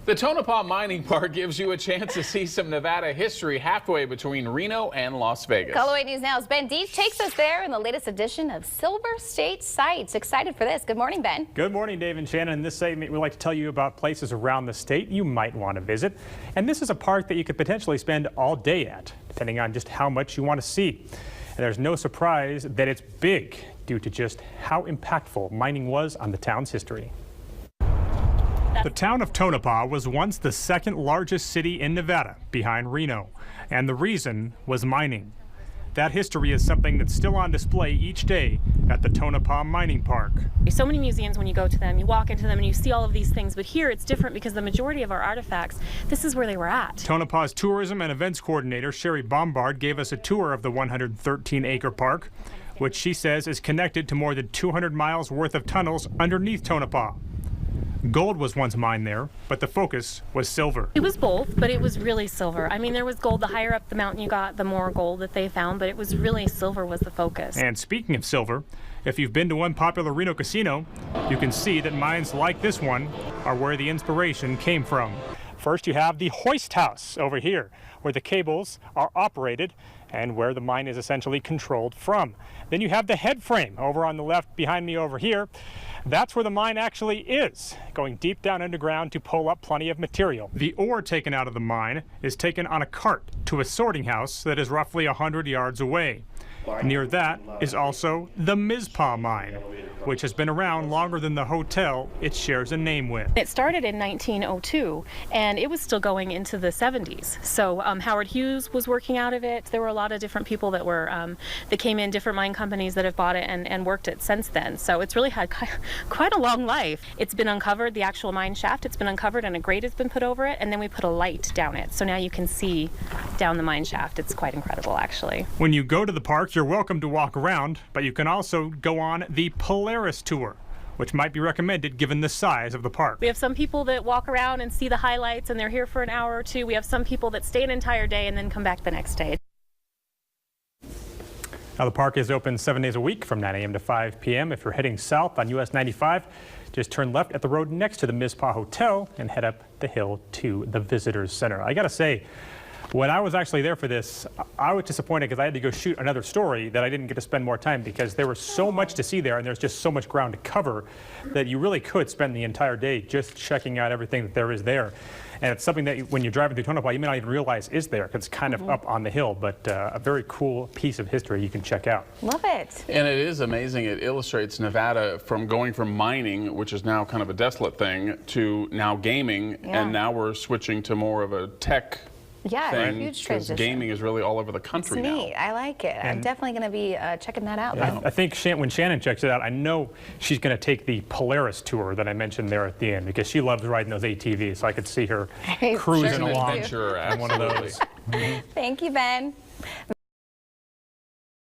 The Tonopah Mining Park gives you a chance to see some Nevada history halfway between Reno and Las Vegas. Color 8 News Now's Ben Dees takes us there in the latest edition of Silver State Sights. Excited for this. Good morning, Ben. Good morning, Dave and Shannon. In this segment, we like to tell you about places around the state you might want to visit. And this is a park that you could potentially spend all day at, depending on just how much you want to see. And there's no surprise that it's big due to just how impactful mining was on the town's history. The town of Tonopah was once the second largest city in Nevada, behind Reno, and the reason was mining. That history is something that's still on display each day at the Tonopah Mining Park. There's so many museums. When you go to them, you walk into them and you see all of these things, but here it's different because the majority of our artifacts, this is where they were at. Tonopah's tourism and events coordinator, Sherry Bombard, gave us a tour of the 113-acre park, which she says is connected to more than 200 miles worth of tunnels underneath Tonopah. Gold was once mined there, but the focus was silver. It was both, but it was really silver. I mean, there was gold. The higher up the mountain you got, the more gold that they found, but it was really silver was the focus. And speaking of silver, if you've been to one popular Reno casino, you can see that mines like this one are where the inspiration came from. First, you have the hoist house over here, where the cables are operated and where the mine is essentially controlled from. Then you have the head frame over on the left behind me over here. That's where the mine actually is, going deep down underground to pull up plenty of material. The ore taken out of the mine is taken on a cart to a sorting house that is roughly 100 yards away. Near that is also the Mizpah mine, which has been around longer than the hotel it shares a name with. It started in 1902, and it was still going into the 70s. So Howard Hughes was working out of it. There were a lot of different people that were that came in, different mine companies that have bought it and worked it since then. So it's really had quite a long life. It's been uncovered, the actual mine shaft, it's been uncovered and a grate has been put over it, and then we put a light down it. So now you can see down the mine shaft. It's quite incredible, actually. When you go to the park, you're welcome to walk around, but you can also go on the Polaris tour, which might be recommended given the size of the park. We have some people that walk around and see the highlights and they're here for an hour or two. We have some people that stay an entire day and then come back the next day. Now the park is open 7 days a week from 9 a.m. to 5 p.m. If you're heading south on US 95, just turn left at the road next to the Mizpah Hotel and head up the hill to the Visitors Center. I gotta say, when I was actually there for this, I was disappointed because I had to go shoot another story that I didn't get to spend more time because there was so much to see there and there's just so much ground to cover that you really could spend the entire day just checking out everything that there is there. And it's something that when you're driving through Tonopah, you may not even realize is there because it's kind of up on the hill, but a very cool piece of history you can check out. Love it. And it is amazing. It illustrates Nevada from going from mining, which is now kind of a desolate thing, to now gaming, and now we're switching to more of a tech thing, huge transition. Gaming is really all over the country it's now. Neat. I like it. I'm definitely going to be checking that out. I think when Shannon checks it out, I know she's going to take the Polaris tour that I mentioned there at the end because she loves riding those ATVs, so I could see her cruising along on one of those. Thank you, Ben.